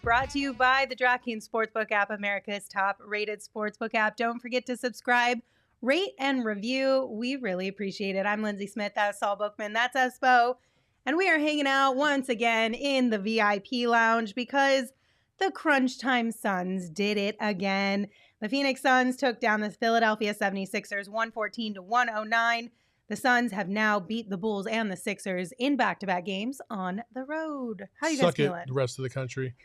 brought to you by the DraftKings Sportsbook app, America's top-rated sportsbook app. Don't forget to subscribe, rate, and review. We really appreciate it. I'm Lindsey Smith. That's Saul Bookman. That's Espo. And we are hanging out once again in the VIP lounge because the Crunch Time Suns did it again. The Phoenix Suns took down the Philadelphia 76ers 114-109. The Suns have now beat the Bulls and the Sixers in back-to-back games on the road. How you guys feeling? The rest of the country.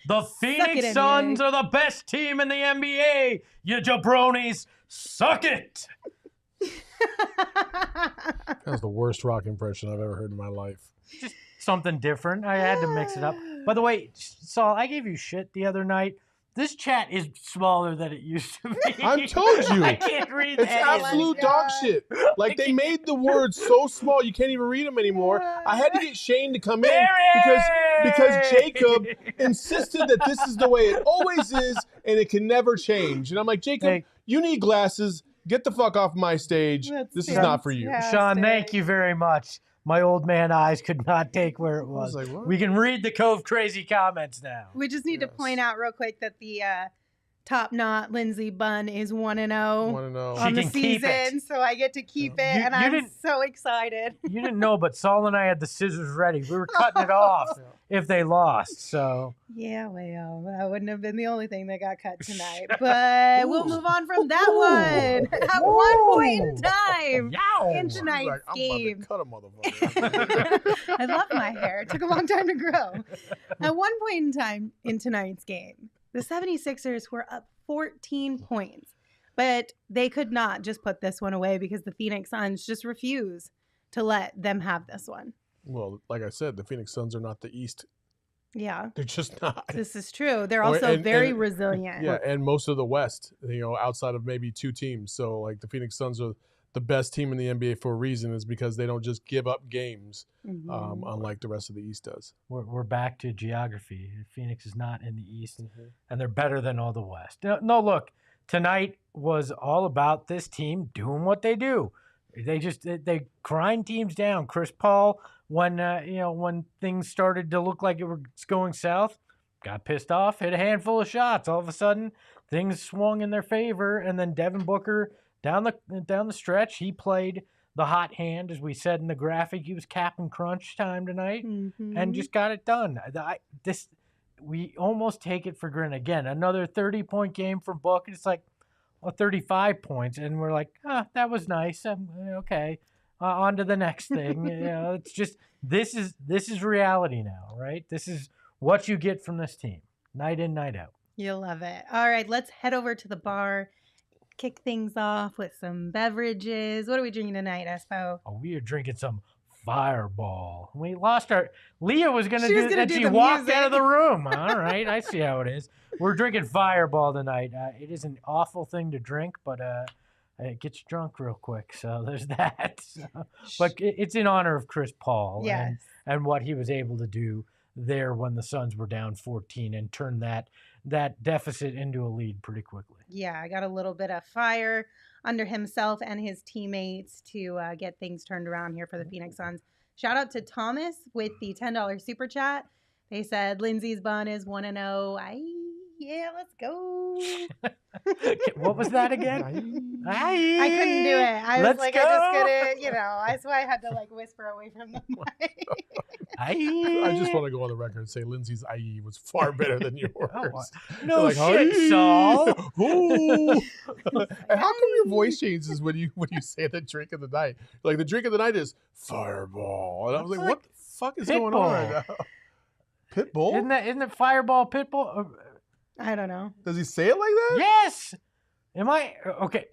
The Phoenix Suns are the best team in the NBA. You jabronis, suck it. That was the worst rock impression I've ever heard in my life. Just something different. I had to mix it up. By the way, Saul, I gave you shit the other night. This chat is smaller than it used to be. I told you. I can't read it's that. absolute dog shit. Like, they made the words so small you can't even read them anymore. I had to get Shane to come in because Jacob insisted that this is the way it always is and it can never change. And I'm like, Jacob, you need glasses. Get the fuck off my stage. This is not for you. Sean, thank you very much. My old man eyes could not take where it was. I was like, we can read the Cove crazy comments now. We just need to point out real quick that the top knot Lindsey bun is 1-0 on the season, so I get to keep it, and I'm so excited. You didn't know, but Saul and I had the scissors ready. We were cutting it off if they lost. So yeah, well, that wouldn't have been the only thing that got cut tonight, but we'll move on from that one. At one point in time in tonight's game, I'm about to cut a motherfucker. I love my hair. It took a long time to grow. At one point in time in tonight's game, the 76ers were up 14 points, but they could not just put this one away because the Phoenix Suns just refuse to let them have this one. Well, like I said, the Phoenix Suns are not the East. Yeah. They're just not. This is true. They're also very resilient. Yeah, and most of the West, outside of maybe two teams. So, like, the Phoenix Suns are the best team in the NBA for a reason, is because they don't just give up games, unlike the rest of the East does. We're back to geography. Phoenix is not in the East, and they're better than all the West. No, look, tonight was all about this team doing what they do. They grind teams down. Chris Paul, when things started to look like it was going south, got pissed off, hit a handful of shots. All of a sudden, things swung in their favor, and then Devin Booker, down the stretch, he played the hot hand, as we said in the graphic. He was capping crunch time tonight and just got it done. We almost take it for granted. Again, another 30-point game from Book, and it's like 35 points, and we're like, that was nice. Okay, on to the next thing. It's just this is reality now, right? This is what you get from this team, night in, night out. You'll love it. All right, let's head over to the bar. Kick things off with some beverages. What are we drinking tonight, Espo? Oh, we are drinking some Fireball. We lost our... Leah was going to do that. She walked out of the room. All right, I see how it is. We're drinking Fireball tonight. It is an awful thing to drink, but it gets you drunk real quick. So there's that. But it's in honor of Chris Paul and what he was able to do there when the Suns were down 14 and turn that deficit into a lead pretty quickly. Yeah, I got a little bit of fire under himself and his teammates to get things turned around here for the Phoenix Suns. Shout out to Thomas with the $10 super chat. They said Lindsey's bun is 1-0. Yeah, let's go. What was that again? I couldn't do it. I was like, I just couldn't, that's why I had to whisper away from the mic. I just want to go on the record and say Lindsey's IE was far better than yours. No shit, Saul. And how come your voice changes when you say the drink of the night? Like, the drink of the night is Fireball. And I was like, what the fuck is going on right now? Pitbull? Isn't it Fireball Pitbull? I don't know. Does he say it like that? Yes. Am I? Okay.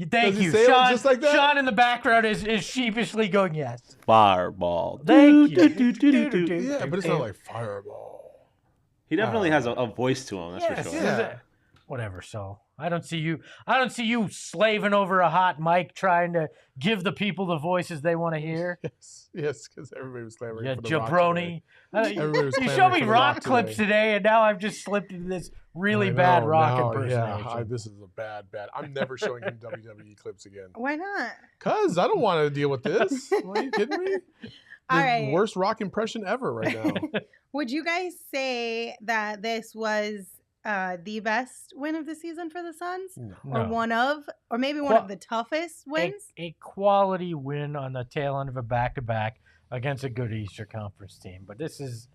Thank you. Sean, just like that? Sean in the background is sheepishly going, yes. Fireball. Thank you. Yeah, but it's not like Fireball. He definitely has a voice to him, that's for sure. Yeah. Whatever, Saul. I don't see you slaving over a hot mic trying to give the people the voices they want to hear. Yes, because everybody was clamoring for the jabroni. You showed me rock clips today, and now I've just slipped into this really bad rock impersonation. Yeah, this is a bad. I'm never showing him WWE clips again. Why not? Because I don't want to deal with this. Are you kidding me? All right. worst rock impression ever right now. Would you guys say that this was the best win of the season for the Suns? No. Or maybe one of the toughest wins? A quality win on the tail end of a back-to-back against a good Eastern Conference team. But this is,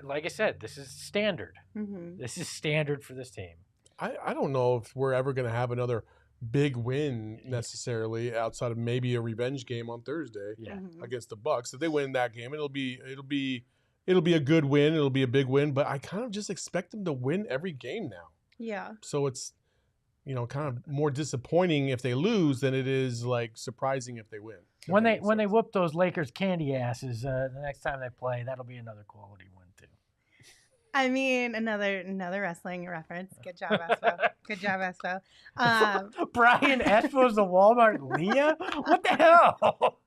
like I said, this is standard. Mm-hmm. This is standard for this team. I don't know if we're ever going to have another big win necessarily outside of maybe a revenge game on Thursday against the Bucks. If they win that game, it'll be a good win. It'll be a big win. But I kind of just expect them to win every game now. Yeah. So it's, kind of more disappointing if they lose than it is like surprising if they win. When they whoop those Lakers candy asses the next time they play, that'll be another quality win too. I mean, another wrestling reference. Good job, Espo. Good job, Espo. Brian Espo's the Walmart Leah? What the hell?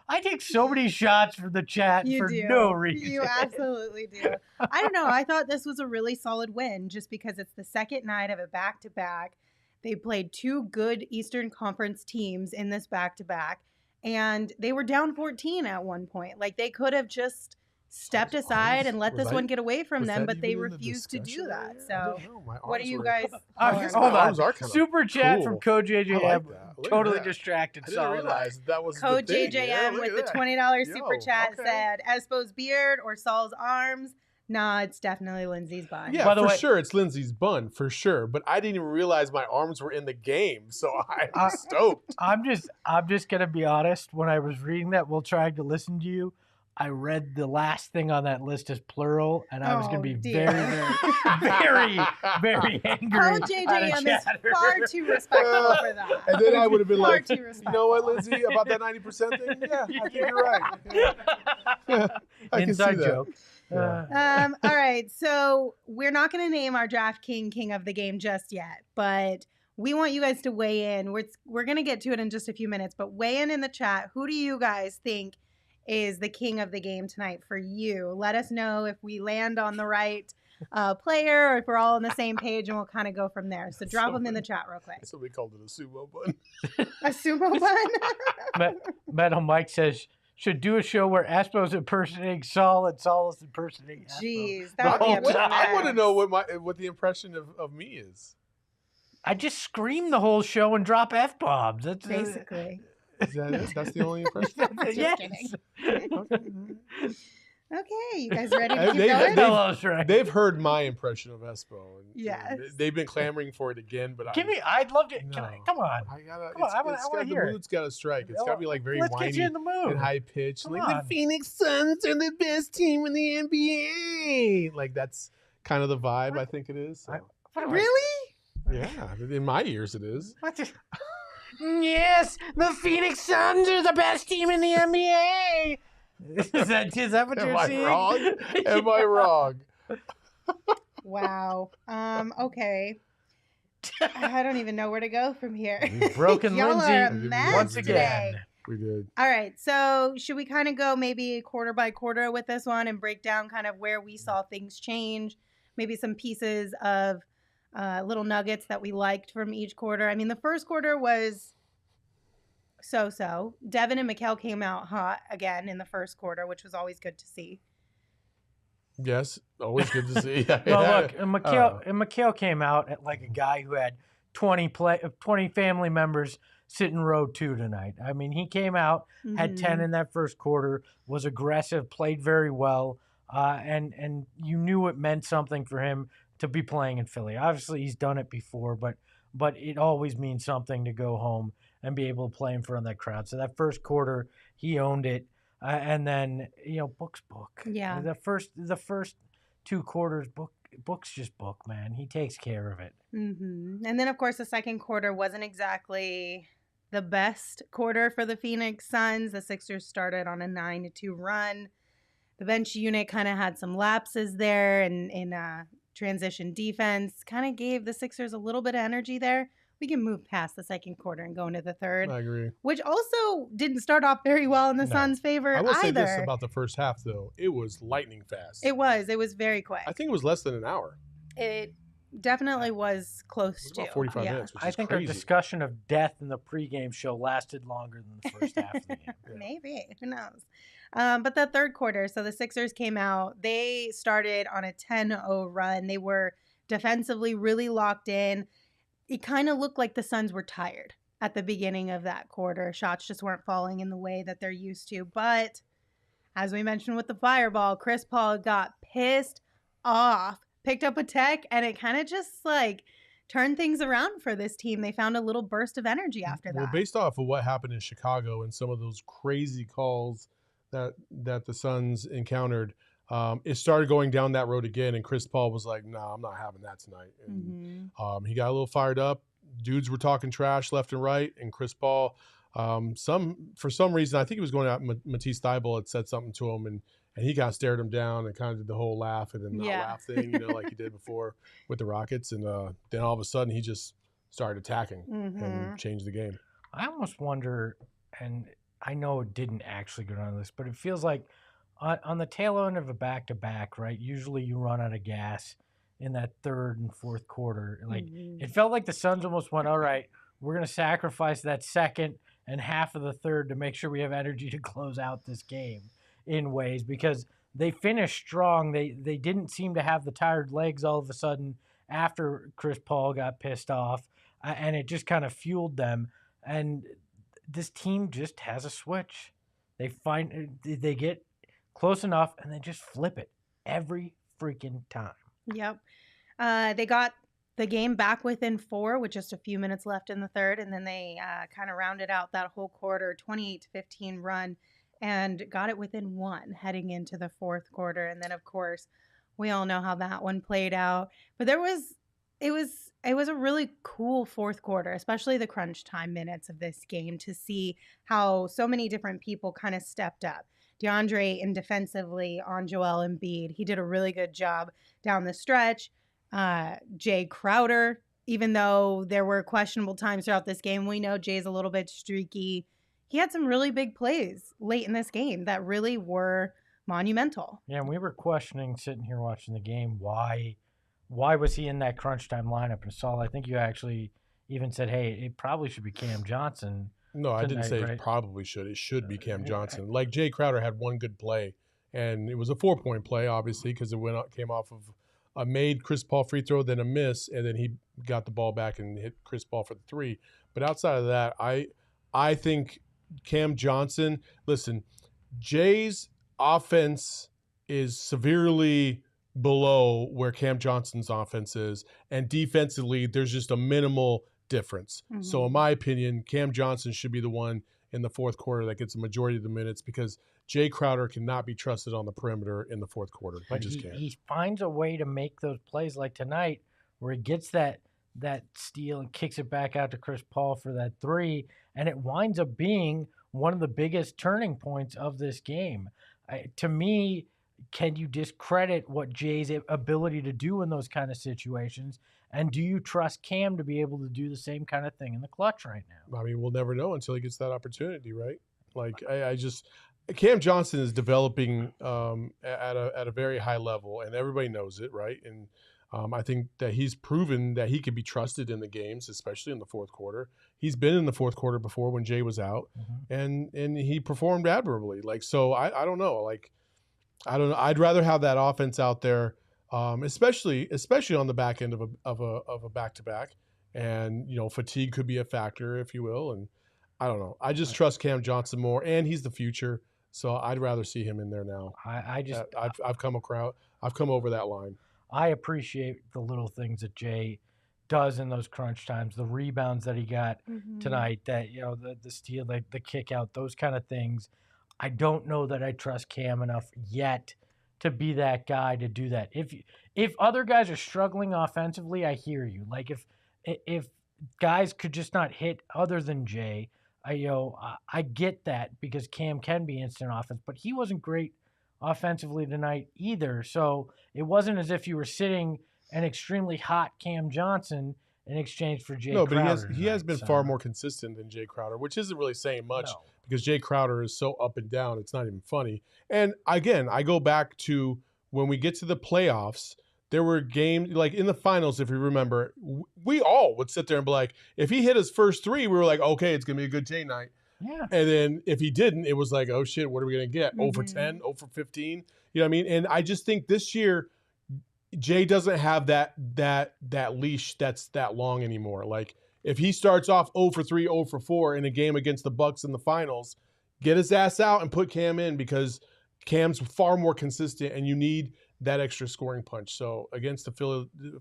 I take so many shots from the chat no reason. You absolutely do. I don't know. I thought this was a really solid win just because it's the second night of a back-to-back. They played two good Eastern Conference teams in this back-to-back, and they were down 14 at one point. Like, they could have just stepped aside and let this one get away from them, but they refused to do that. So, what do you guys? Hold on. Super chat from Code JJM. Totally distracted. I didn't realize that was Code the thing. JJM with the $20 super chat said Espo's beard or Saul's arms. Nah, it's definitely Lindsey's bun. Yeah, for sure, it's Lindsey's bun for sure. But I didn't even realize my arms were in the game, so I'm stoked. I'm just gonna be honest. When I was reading that, while trying to listen to you, I read the last thing on that list as plural, and I was going to be very, very, very angry. Code JJM is far too respectful for that. And then I would have been like, you know what, Lindsey, about that 90% thing? Yeah, I think you're right. Yeah. I Inside can see joke. That. All right, so we're not going to name our DraftKings King of the Game just yet, but we want you guys to weigh in. We're going to get to it in just a few minutes, but weigh in the chat. Who do you guys think is the king of the game tonight for you? Let us know if we land on the right player or if we're all on the same page, and we'll kind of go from there. So drop them in the chat real quick. Somebody called it a sumo bun. A sumo bun? Metal Mike says, should do a show where Espo's impersonating Saul and Saul is impersonating Espo. Jeez, that would be I want to know what the impression of me is. I just scream the whole show and drop F-bombs. That's basically. That's the only impression? Just kidding. Okay, you guys ready to keep going? They've heard my impression of Espo. And, yes. They've been clamoring for it again, but I'd love to. Come on. I want to hear it. The mood's got to strike. It's got to be like very whiny and high pitched. Like the Phoenix Suns are the best team in the NBA. Like that's kind of the vibe I think it is. So. Really? Yeah, in my ears it is. Yes, the Phoenix Suns are the best team in the NBA. Is that what you're saying? Am I wrong? Wow. Okay. I don't even know where to go from here. Broken Y'all Lindsey are a mess once again. Today. We did. All right. So should we kind of go maybe quarter by quarter with this one and break down kind of where we saw things change? Maybe some pieces of little nuggets that we liked from each quarter. I mean, the first quarter was so-so. Devin and Mikal came out hot again in the first quarter, which was always good to see. Yes, always good to see. Well, look, and Mikal came out at like a guy who had 20 family members sit in row 2 tonight. I mean, he came out, had 10 in that first quarter, was aggressive, played very well, and you knew it meant something for him to be playing in Philly. Obviously, he's done it before, but it always means something to go home and be able to play in front of that crowd. So that first quarter, he owned it, and then Book's book. Yeah, the first 2 quarters, Book's just Book, man. He takes care of it. And then of course the second quarter wasn't exactly the best quarter for the Phoenix Suns. The Sixers started on a 9-2 run. The bench unit kind of had some lapses there, and in transition defense kind of gave the Sixers a little bit of energy there. We can move past the second quarter and go into the third. I agree. Which also didn't start off very well in the Suns' favor either. I will say this about the first half, though. It was lightning fast. It was very quick. I think it was less than an hour. definitely was close to. About 45 minutes, which I is think crazy. our discussion of death in the pregame show lasted longer than the first half of the game. Maybe. Who knows? But the third quarter, so the Sixers came out. They started on a 10-0 run. They were defensively really locked in. It kind of looked like the Suns were tired at the beginning of that quarter. Shots just weren't falling in the way that they're used to. But as we mentioned with the fireball, Chris Paul got pissed off, picked up a tech, and it kind of just like turned things around for this team. They found a little burst of energy after that. Well, based off of what happened in Chicago and some of those crazy calls that the Suns encountered, it started going down that road again. And Chris Paul was like, "Nah, I'm not having that tonight." And he got a little fired up. Dudes were talking trash left and right, and Chris Paul, for some reason, I think he was going out. Matisse Thybulle had said something to him, and he kind of stared him down and kind of did the whole laugh and then not laugh thing, like he did before with the Rockets. And then all of a sudden, he just started attacking and changed the game. I almost wonder, and I know it didn't actually go down this, but it feels like on the tail end of a back-to-back, right, usually you run out of gas in that third and fourth quarter. Like it felt like the Suns almost went, all right, we're going to sacrifice that second and half of the third to make sure we have energy to close out this game in ways, because they finished strong. They didn't seem to have the tired legs all of a sudden after Chris Paul got pissed off, and it just kind of fueled them. And this team just has a switch. They get close enough and they just flip it every freaking time. Yep. They got the game back within 4 with just a few minutes left in the third, and then they kind of rounded out that whole quarter 28-15 run and got it within 1 heading into the fourth quarter. And then, of course, we all know how that one played out. But it was a really cool fourth quarter, especially the crunch time minutes of this game, to see how so many different people kind of stepped up. DeAndre Ayton defensively on Joel Embiid. He did a really good job down the stretch. Jay Crowder, even though there were questionable times throughout this game, we know Jay's a little bit streaky. He had some really big plays late in this game that really were monumental. Yeah, and we were questioning, sitting here watching the game, why was he in that crunch time lineup? And Saul, I think you actually even said, hey, it probably should be Cam Johnson. No, I didn't say it probably should. It should be Cam Johnson. Like Jay Crowder had one good play, and it was a 4-point play, obviously, because it came off of a made Chris Paul free throw, then a miss, and then he got the ball back and hit Chris Paul for the 3. But outside of that, I think Cam Johnson, listen, Jay's offense is severely below where Cam Johnson's offense is, and defensively, there's just a minimal difference. So in my opinion, Cam Johnson should be the one in the fourth quarter that gets a majority of the minutes, because Jay Crowder cannot be trusted on the perimeter in the fourth quarter. But he finds a way to make those plays like tonight where he gets that steal and kicks it back out to Chris Paul for that 3, and it winds up being one of the biggest turning points of this game. To me, can you discredit what Jay's ability to do in those kind of situations? And do you trust Cam to be able to do the same kind of thing in the clutch right now? I mean, we'll never know until he gets that opportunity, right? Like, Cam Johnson is developing at a very high level, and everybody knows it, right? And I think that he's proven that he can be trusted in the games, especially in the fourth quarter. He's been in the fourth quarter before when Jay was out, and he performed admirably. Like, so I don't know. Like, I don't know. I'd rather have that offense out there, especially on the back end of a back-to-back, and fatigue could be a factor, if you will. And I don't know. I just trust Cam Johnson more, and he's the future. So I'd rather see him in there now. I've come over that line. I appreciate the little things that Jay does in those crunch times, the rebounds that he got tonight, that the steal, the kick out, those kind of things. I don't know that I trust Cam enough yet to be that guy to do that. If other guys are struggling offensively, I hear you. Like if guys could just not hit other than Jay, I get that, because Cam can be instant offense, but he wasn't great offensively tonight either. So it wasn't as if you were sitting an extremely hot Cam Johnson in exchange for Jay Crowder. No, but he has been far more consistent than Jay Crowder, which isn't really saying much, because Jay Crowder is so up and down. It's not even funny. And again, I go back to when we get to the playoffs, there were games like in the finals, if you remember, we all would sit there and be like, if he hit his first 3, we were like, okay, it's going to be a good Jay night. Yeah. And then if he didn't, it was like, oh shit, what are we going to get? 0 for 10, 0 for 15. You know what I mean? And I just think this year, Jay doesn't have that leash that's that long anymore. Like if he starts off 0 for 3, 0 for 4 in a game against the Bucks in the finals, get his ass out and put Cam in because Cam's far more consistent and you need that extra scoring punch. So against the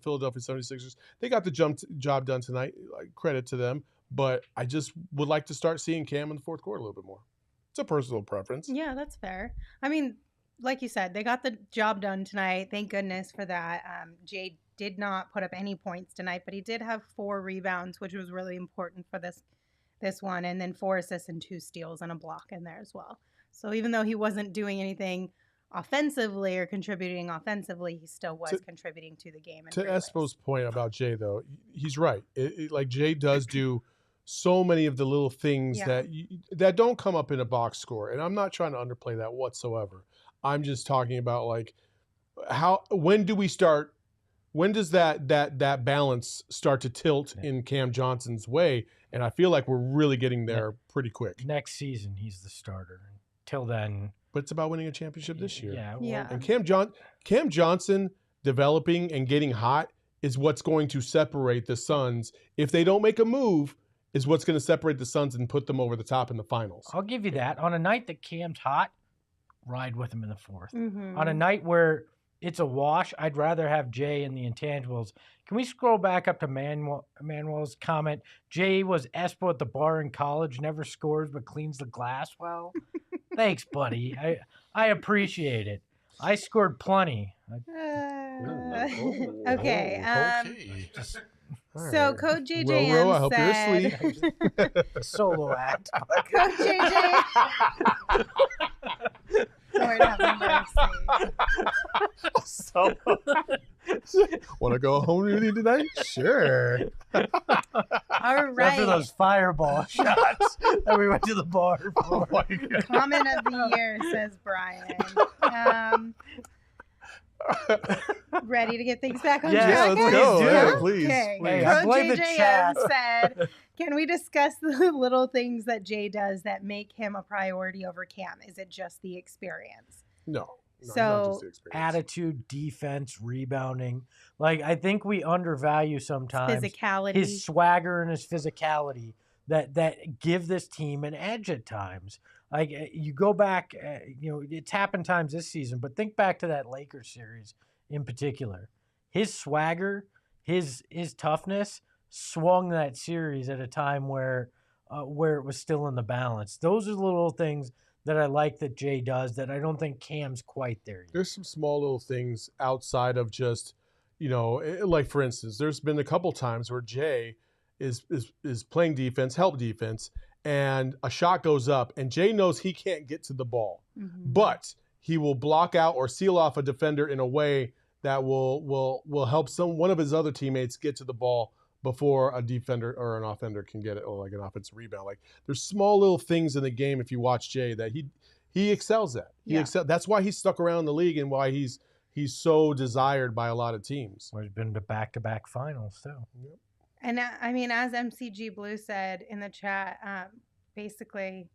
Philadelphia 76ers, they got the job done tonight. Credit to them. But I just would like to start seeing Cam in the fourth quarter a little bit more. It's a personal preference. Yeah, that's fair. I mean, like you said, they got the job done tonight. Thank goodness for that. Jay did not put up any points tonight, but he did have 4 rebounds, which was really important for this one, and then 4 assists and 2 steals and a block in there as well. So even though he wasn't doing anything offensively or contributing offensively, he still was contributing to the game. To Espo's point about Jay, though, he's right. Like Jay does do so many of the little things that don't come up in a box score, and I'm not trying to underplay that whatsoever. I'm just talking about like when does that balance start to tilt in Cam Johnson's way? And I feel like we're really getting there pretty quick. Next season, he's the starter. Till then, but it's about winning a championship this year. Yeah. And Cam Johnson developing and getting hot is what's going to separate the Suns. If they don't make a move, is what's going to separate the Suns and put them over the top in the finals. I'll give you that. On a night that Cam's hot, ride with him in the fourth. Mm-hmm. On a night where it's a wash, I'd rather have Jay in the Intangibles. Can we scroll back up to Manuel's comment? Jay was Espo at the bar in college, never scores but cleans the glass well. Thanks, buddy. I appreciate it. I scored plenty. Okay. So Coach JJ Ro, I hope you're asleep. Solo act. Coach JJ. Lord have mercy. Want to go home with you tonight? Sure. All right. After those fireball shots that we went to the bar for. Comment of the year, says Brian. Ready to get things back on track? Yeah, let's go. Yeah, please. Okay. Hey, Coach I blame the chat. said, can we discuss the little things that Jay does that make him a priority over Cam? Is it just the experience? No, So, not just the experience. Attitude, defense, rebounding. Like, I think we undervalue sometimes physicality. his swagger and his physicality that give this team an edge at times. Like, you go back, it's happened times this season, but think back to that Lakers series in particular. His swagger, his toughness swung that series at a time where it was still in the balance. Those are the little things that I like that Jay does that I don't think Cam's quite there yet. There's some small little things outside of just, like for instance, there's been a couple times where Jay is playing defense, help defense, and a shot goes up, and Jay knows he can't get to the ball, but he will block out or seal off a defender in a way that will help one of his other teammates get to the ball before a defender or an offender can get it, or like an offensive rebound. Like there's small little things in the game if you watch Jay that he excels at. That's why he's stuck around the league and why he's so desired by a lot of teams. Well, he's been to back-to-back finals too. Yep. And I mean, as MCG Blue said in the chat, basically,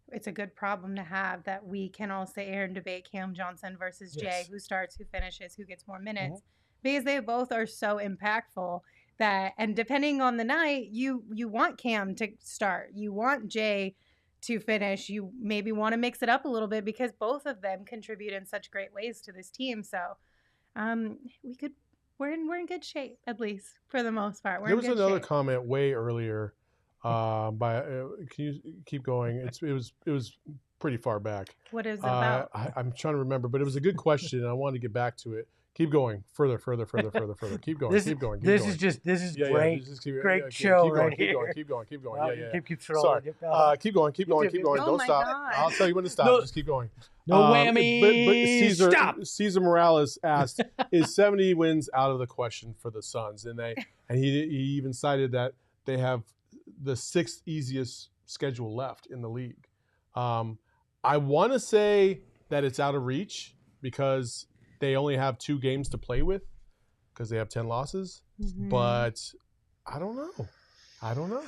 it's a good problem to have that we can all sit here and debate Cam Johnson versus Jay, who starts, who finishes, who gets more minutes, because they both are so impactful that, and depending on the night, you want Cam to start, you want Jay to finish, you maybe want to mix it up a little bit because both of them contribute in such great ways to this team. So, we're in good shape, at least for the most part. There was another comment way earlier. Can you keep going? It was pretty far back. What is it about? I'm trying to remember, but it was a good question, and I wanted to get back to it. Keep going further. Keep going. This is great. Great show right here. Keep going. Keep scrolling. Sorry. Keep going. Oh Don't stop. God. I'll tell you when to stop. Just keep going. No whammy. But Cesar Morales asked, "Is 70 wins out of the question for the Suns?" And he even cited that they have the 6th easiest schedule left in the league. I want to say that it's out of reach because they only have 2 games to play with. because they have 10 losses. Mhm. But I don't know.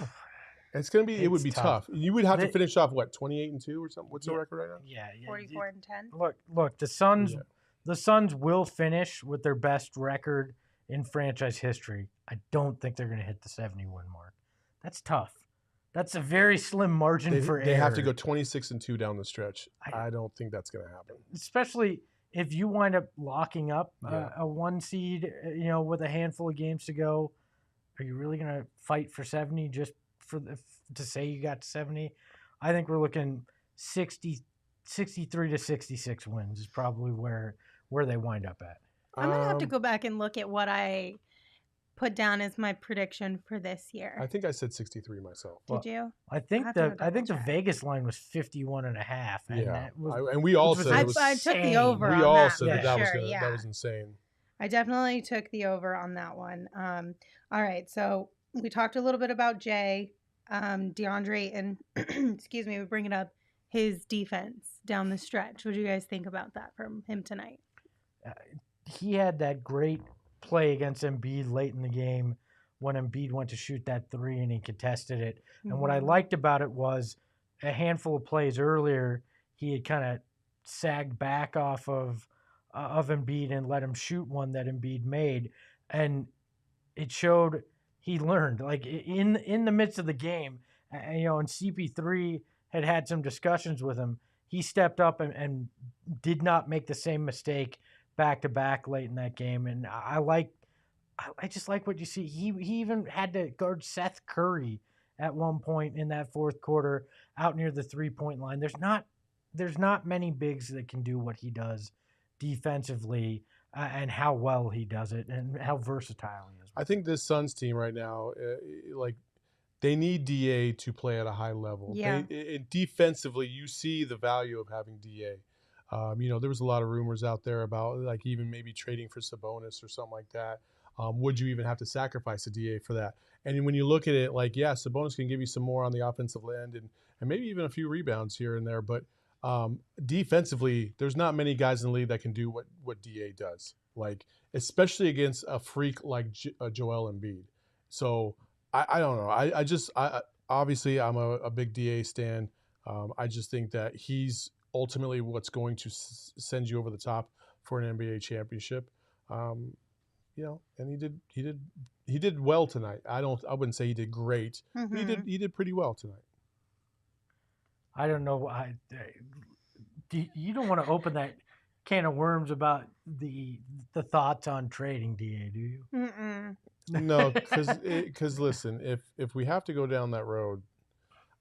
It's gonna be. It would It's be tough. tough. You would have to They- finish off what 28-2 or something. What's the Yeah. record right now? Yeah. 44-10. Look. The Suns. Yeah. The Suns will finish with their best record in franchise history. I don't think they're going to hit the 70-win mark. That's tough. That's a very slim margin for They have to error. go 26-2 down the stretch. I don't think that's gonna happen. Especially if you wind up locking up Yeah. a 1 seed, with a handful of games to go. Are you really going to fight for 70 just to say you got to 70? I think we're looking 63 to 66 wins is probably where they wind up at. I'm going to have to go back and look at what I put down as my prediction for this year. I think I said 63 myself. Did you? I think have to go the double check. Vegas line was 51.5. And Yeah, that was, and we all which was said it was. I took the insane. over We on all that said for that sure, that was insane. I definitely took the over on that one. All right, so we talked a little bit about Jay, DeAndre Ayton. Excuse me, we bring it up. His defense down the stretch. What do you guys think about that from him tonight? he had that great play against Embiid late in the game when Embiid went to shoot that three and he contested it. And what I liked about it was a handful of plays earlier, he had kind of sagged back off of Embiid and let him shoot one that Embiid made. And it showed he learned, like in the midst of the game, and CP3 had some discussions with him. He stepped up and did not make the same mistake back to back late in that game. And I just like what you see. He even had to guard Seth Curry at one point in that fourth quarter out near the 3-point line. There's not many bigs that can do what he does defensively and how well he does it and how versatile he is. I think this Suns team right now, they need DA to play at a high level. Yeah. Defensively, you see the value of having DA. There was a lot of rumors out there about like even maybe trading for Sabonis or something like that. Would you even have to sacrifice a DA for that? And when you look at it, like, yeah, Sabonis can give you some more on the offensive end and maybe even a few rebounds here and there. But defensively, there's not many guys in the league that can do what DA does, like especially against a freak like Joel Embiid. So I don't know. I obviously I'm a big DA stan. I just think that he's ultimately what's going to send you over the top for an NBA championship. And he did well tonight. I wouldn't say he did great. Mm-hmm. He did pretty well tonight. I don't know. You don't want to open that can of worms about the thoughts on trading DA, do you? Mm-mm. No, because listen, if we have to go down that road,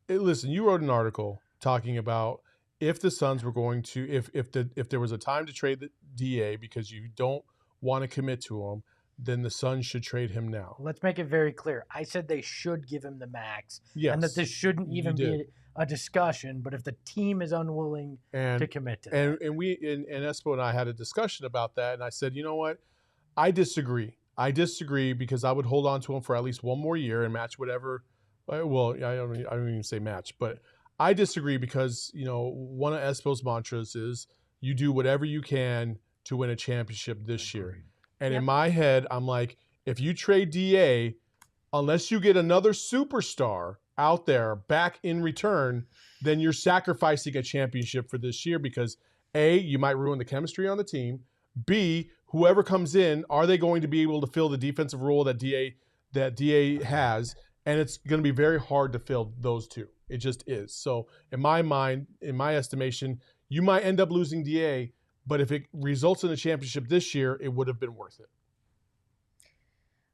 listen, you wrote an article talking about if the Suns were going to, if there was a time to trade the DA because you don't want to commit to him, then the Suns should trade him now. Let's make it very clear. I said they should give him the max, Yes, and that this shouldn't even be a discussion. But if the team is unwilling to commit to that, and Espo and I had a discussion about that, and I said, you know what, I disagree. I disagree because I would hold on to him for at least one more year and match whatever. Well, I don't even say match, but I disagree because one of Espo's mantras is you do whatever you can to win a championship this year. And in my head, I'm like, if you trade DA, unless you get another superstar out there back in return, then you're sacrificing a championship for this year because A, you might ruin the chemistry on the team. B, whoever comes in, are they going to be able to fill the defensive role that DA has? And it's going to be very hard to fill those two. It just is. So in my mind, in my estimation, you might end up losing DA, but if it results in a championship this year, it would have been worth it.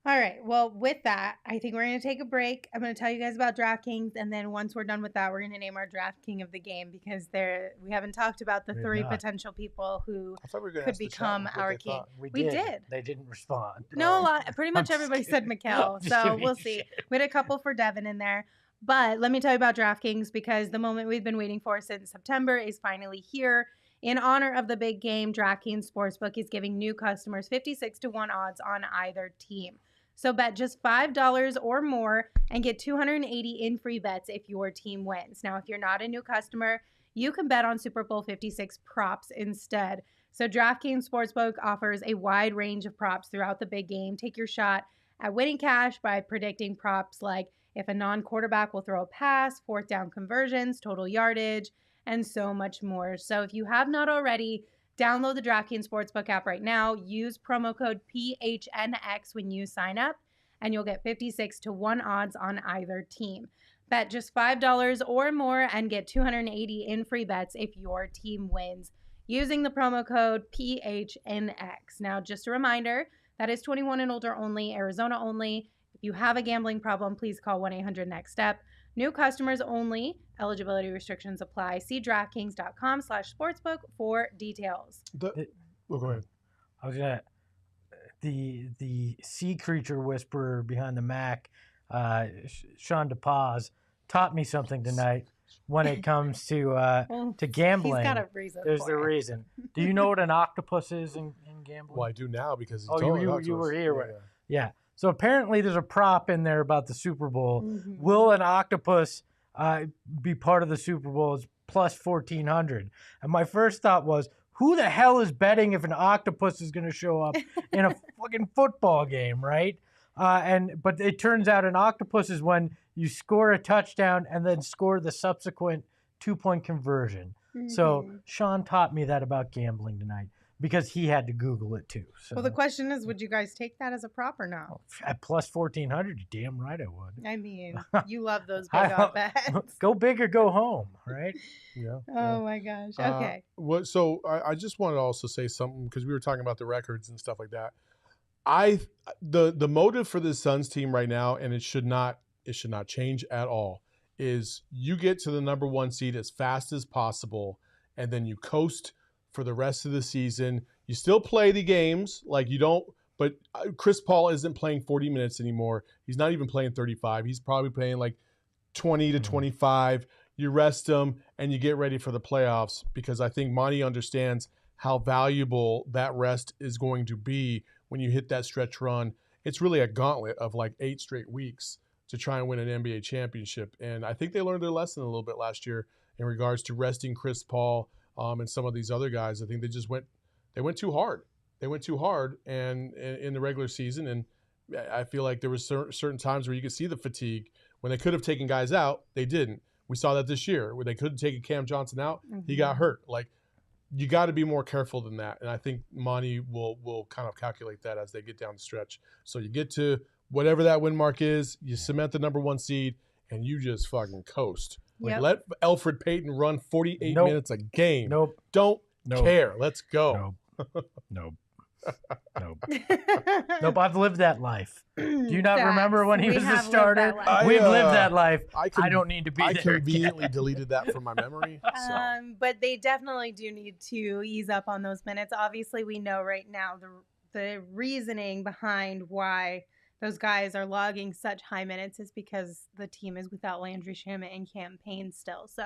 All right. Well, with that, I think we're going to take a break. I'm going to tell you guys about DraftKings, and then once we're done with that, we're going to name our Draft King of the game because we haven't talked about the three potential people who could become our king. We did. They didn't respond. No, pretty much everybody said Mikal, so we'll see. We had a couple for Devin in there. But let me tell you about DraftKings because the moment we've been waiting for since September is finally here. In honor of the big game, DraftKings Sportsbook is giving new customers 56-1 odds on either team. So bet just $5 or more and get 280 in free bets if your team wins. Now, if you're not a new customer, you can bet on Super Bowl 56 props instead. So DraftKings Sportsbook offers a wide range of props throughout the big game. Take your shot at winning cash by predicting props like if a non-quarterback will throw a pass, fourth down conversions, total yardage, and so much more. So if you have not already, download the DraftKings Sportsbook app right now. Use promo code PHNX when you sign up, and you'll get 56-1 odds on either team. Bet just $5 or more and get 280 in free bets if your team wins using the promo code PHNX. Now, just a reminder, that is 21 and older only, Arizona only. If you have a gambling problem, please call 1-800-NEXT-STEP. New customers only. Eligibility restrictions apply. See DraftKings.com/sportsbook for details. Go ahead. I was gonna the sea creature whisperer behind the Mac, Sean DePaz, taught me something tonight when it comes to gambling. He's got a reason. There's the reason. Do you know what an octopus is in gambling? Well, I do now because you were here. Yeah. So apparently there's a prop in there about the Super Bowl. Mm-hmm. Will an octopus be part of the Super Bowl? It's plus 1,400. And my first thought was, who the hell is betting if an octopus is going to show up in a fucking football game, right? But it turns out an octopus is when you score a touchdown and then score the subsequent 2-point conversion. Mm-hmm. So Sean taught me that about gambling tonight because he had to Google it too. So. Well, the question is, would you guys take that as a prop or no? At plus 1,400, you damn right I would. I mean, you love those big odd bets. Go big or go home, right? Yeah. Oh my gosh. Okay. So I just wanted to also say something because we were talking about the records and stuff like that. The motive for the Suns team right now, and it should not change at all, is you get to the number 1 seed as fast as possible, and then you coast for the rest of the season. You still play the games, like you don't, but Chris Paul isn't playing 40 minutes anymore. He's not even playing 35. He's probably playing like 20 to 25. You rest him and you get ready for the playoffs, because I think Monty understands how valuable that rest is going to be when you hit that stretch run. It's really a gauntlet of like 8 straight weeks to try and win an NBA championship. And I think they learned their lesson a little bit last year in regards to resting Chris Paul and some of these other guys. I think they went too hard. They went too hard and in the regular season. And I feel like there was certain times where you could see the fatigue. When they could have taken guys out, they didn't. We saw that this year where they couldn't take Cam Johnson out. Mm-hmm. He got hurt. Like, you got to be more careful than that. And I think Monty will kind of calculate that as they get down the stretch. So you get to whatever that win mark is, you cement the number 1 seed, and you just fucking coast. Like, let Elfrid Payton run 48 minutes a game. Don't care. Let's go. Nope. I've lived that life. Do you not remember when he was the starter? We've lived that life. I don't need to be there. I conveniently deleted that from my memory. So. But they definitely do need to ease up on those minutes. Obviously, we know right now the reasoning behind why those guys are logging such high minutes is because the team is without Landry Shamet and Cam Payne still. So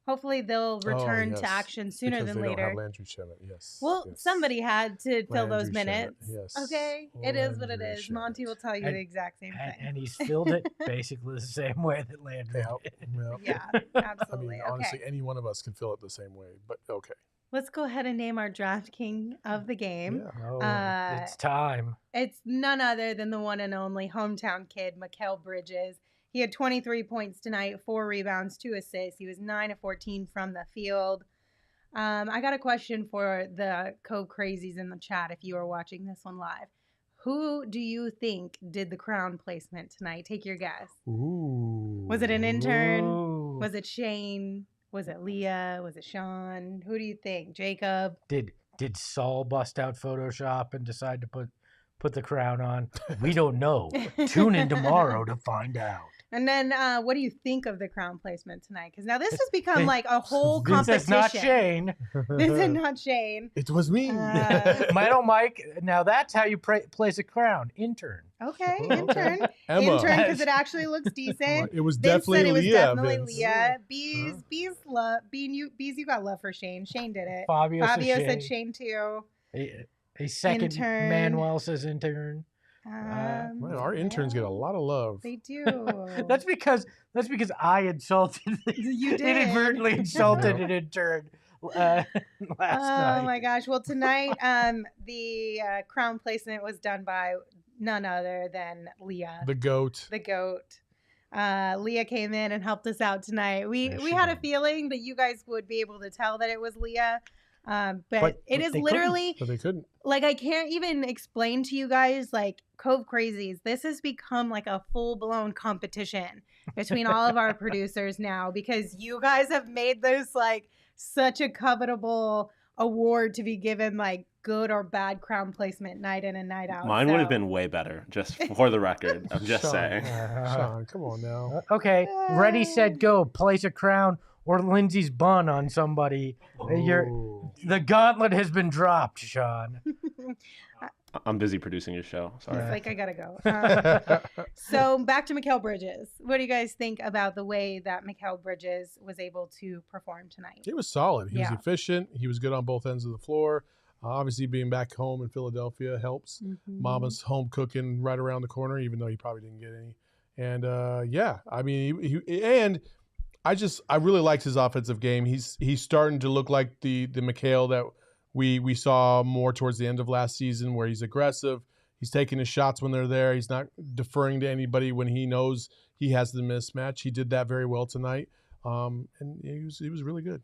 hopefully they'll return to action sooner than later. Don't have Landry Shamet, yes. Well, somebody had to fill those minutes. Yes. Okay, it is what it is. Monty will tell you the exact same thing. And he's filled it basically the same way that Landry did. Yeah, absolutely. I mean, honestly, any one of us can fill it the same way, but okay. Let's go ahead and name our draft king of the game. Yeah. It's time. It's none other than the one and only hometown kid, Mikal Bridges. He had 23 points tonight, 4 rebounds, 2 assists. He was 9 of 14 from the field. I got a question for the Cove Crazies in the chat if you are watching this one live. Who do you think did the crown placement tonight? Take your guess. Ooh. Was it an intern? Ooh. Was it Shane? Was it Leah? Was it Sean? Who do you think? Jacob? Did Saul bust out Photoshop and decide to put the crown on? We don't know. Tune in tomorrow to find out. And then what do you think of the crown placement tonight? Because now this has become like a whole competition. This is not Shane. This is not Shane. It was me. Mike. Now that's how you place a crown. Intern. Okay, intern. Emma. Intern, because it actually looks decent. It was Vince definitely said it was Leah. definitely Leah. Bees, you got love for Shane. Shane did it. Fabio said Shane too. A second intern. Manuel says intern. Man, our interns get a lot of love. They do. That's because I insulted You did. inadvertently insulted an intern last night. Oh my gosh. Well, tonight, the crown placement was done by none other than Leah, The GOAT. the GOAT. Leah came in and helped us out tonight. We Yes, we she had a did. feeling that you guys would be able to tell that it was Leah. But it is they literally But they couldn't. like, I can't even explain to you guys, like, Cove Crazies. This has become like a full-blown competition between all of our producers now, because you guys have made this like such a covetable award to be given, like, good or bad crown placement night in and night out. Mine would have So- been way better, just for the record. I'm just Sean, saying. Sean, come on now. Okay, ready, set, go. Place a crown or Lindsey's bun on somebody. Oh. The gauntlet has been dropped, Sean. I'm busy producing your show. Sorry. It's like, I gotta go. So back to Mikal Bridges. What do you guys think about the way that Mikal Bridges was able to perform tonight? He was solid. He was Yeah. efficient. He was good on both ends of the floor. Obviously, being back home in Philadelphia helps. Mhm. Mama's home cooking right around the corner, even though he probably didn't get any. And yeah, I mean, I really liked his offensive game. He's starting to look like the Mikal that we saw more towards the end of last season, where he's aggressive. He's taking his shots when they're there. He's not deferring to anybody when he knows he has the mismatch. He did that very well tonight, and he was really good.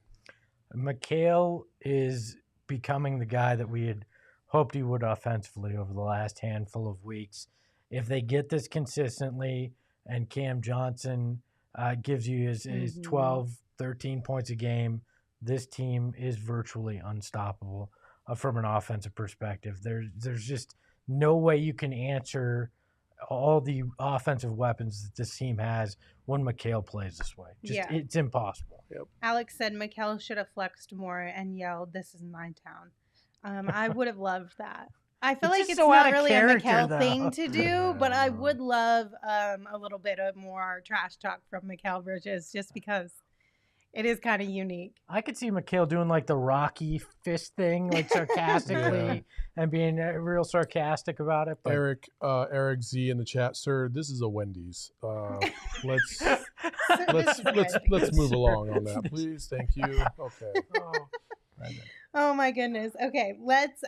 Mikal is becoming the guy that we had hoped he would offensively over the last handful of weeks. If they get this consistently and Cam Johnson gives you his 12, 13 points a game, this team is virtually unstoppable from an offensive perspective. There's just no way you can answer all the offensive weapons that this team has when Mikal plays this way. It's impossible. Alex said Mikal should have flexed more and yelled, "This is my town." I would have loved that. I feel It's like just it's so not out of really character, a Mikal though. thing to do, but I would love a little bit of more trash talk from Mikal Bridges, just because it is kind of unique. I could see Mikal doing like the Rocky fist thing, like sarcastically, and being real sarcastic about it. But Eric Z in the chat, sir. This is a Wendy's. Let's This is let's move Sir. along on that, please. Thank you. Okay. Oh my goodness. Okay, let's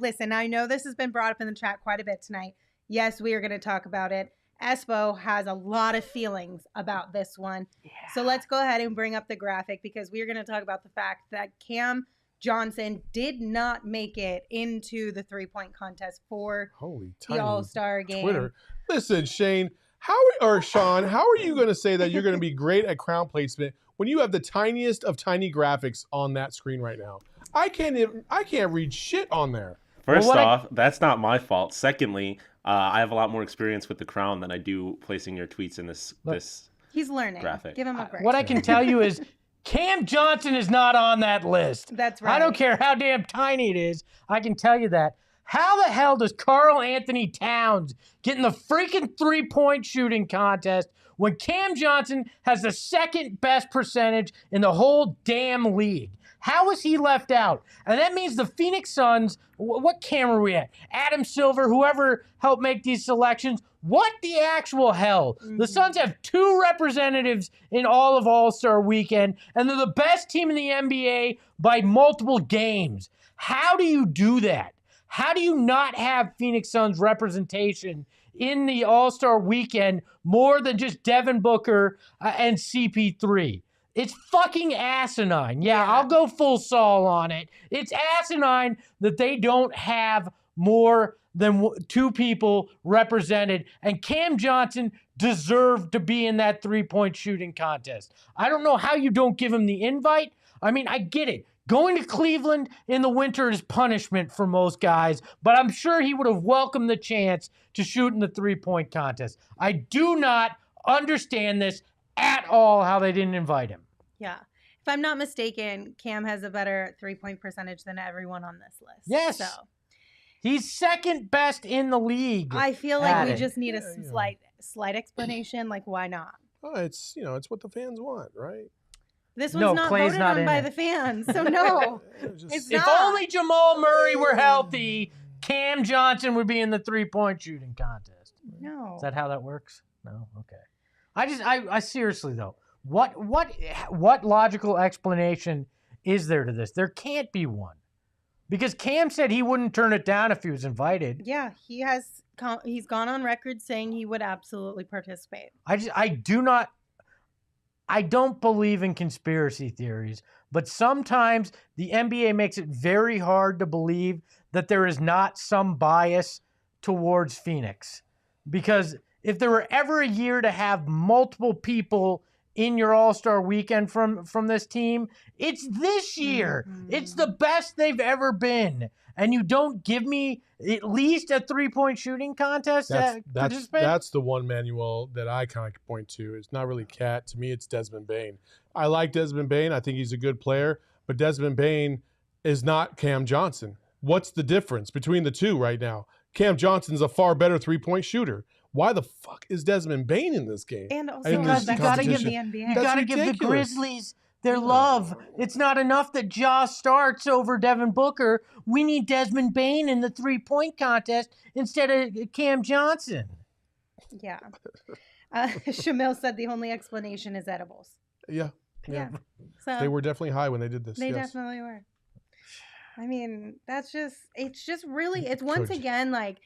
listen. I know this has been brought up in the chat quite a bit tonight. Yes, we are going to talk about it. Espo has a lot of feelings about this one. Yeah. So let's go ahead and bring up the graphic, because we are going to talk about the fact that Cam Johnson did not make it into the 3-point contest for Holy the All-Star game. Twitter. Listen, Sean, how are you going to say that you're going to be great at crown placement when you have the tiniest of tiny graphics on that screen right now? I can't read shit on there. First off, that's not my fault. Secondly, I have a lot more experience with the crown than I do placing your tweets in this He's learning. graphic. Give him a break. What I can tell you is Cam Johnson is not on that list. That's right. I don't care how damn tiny it is. I can tell you that. How the hell does Karl Anthony Towns get in the freaking 3-point shooting contest when Cam Johnson has the second best percentage in the whole damn league? How is he left out? And that means the Phoenix Suns, what camera are we at? Adam Silver, whoever helped make these selections. What the actual hell? The Suns have 2 representatives in all of All-Star Weekend, and they're the best team in the NBA by multiple games. How do you do that? How do you not have Phoenix Suns representation in the All-Star Weekend more than just Devin Booker and CP3? It's fucking asinine. Yeah, I'll go full Saul on it. It's asinine that they don't have more than 2 people represented, and Cam Johnson deserved to be in that 3-point shooting contest. I don't know how you don't give him the invite. I mean, I get it. Going to Cleveland in the winter is punishment for most guys, but I'm sure he would have welcomed the chance to shoot in the 3-point contest. I do not understand this at all, how they didn't invite him. Yeah. If I'm not mistaken, Cam has a better 3-point percentage than everyone on this list. Yes. So He's second best in the league. I feel like we it. just need a slight explanation. Like, why not? Oh, it's what the fans want, right? This No, one's not Clay's voted not on in by it. the fans, so no. Just- It's If not. only Jamal Murray were healthy, Cam Johnson would be in the 3-point shooting contest. No. Is that how that works? No? Okay. I seriously, though, what logical explanation is there to this? There can't be one. Because Cam said he wouldn't turn it down if he was invited. Yeah, he's gone on record saying he would absolutely participate. I don't believe in conspiracy theories, but sometimes the NBA makes it very hard to believe that there is not some bias towards Phoenix. Because if there were ever a year to have multiple people in your All-Star weekend from this team, it's this year. Mm-hmm. It's the best they've ever been. And you don't give me at least a 3-point shooting contest to participate? That's the one, Manuel, that I kind of point to. It's not really Cat. To me, it's Desmond Bane. I like Desmond Bane. I think he's a good player. But Desmond Bane is not Cam Johnson. What's the difference between the two right now? Cam Johnson's a far better 3-point shooter. Why the fuck is Desmond Bane in this game? And also, because you got to give the NBA. You got to give the Grizzlies their love. It's not enough that Ja starts over Devin Booker. We need Desmond Bane in the 3-point contest instead of Cam Johnson. Yeah. Shamil said the only explanation is edibles. Yeah. So they were definitely high when they did this. They definitely were. I mean, it's just really, it's once again, like,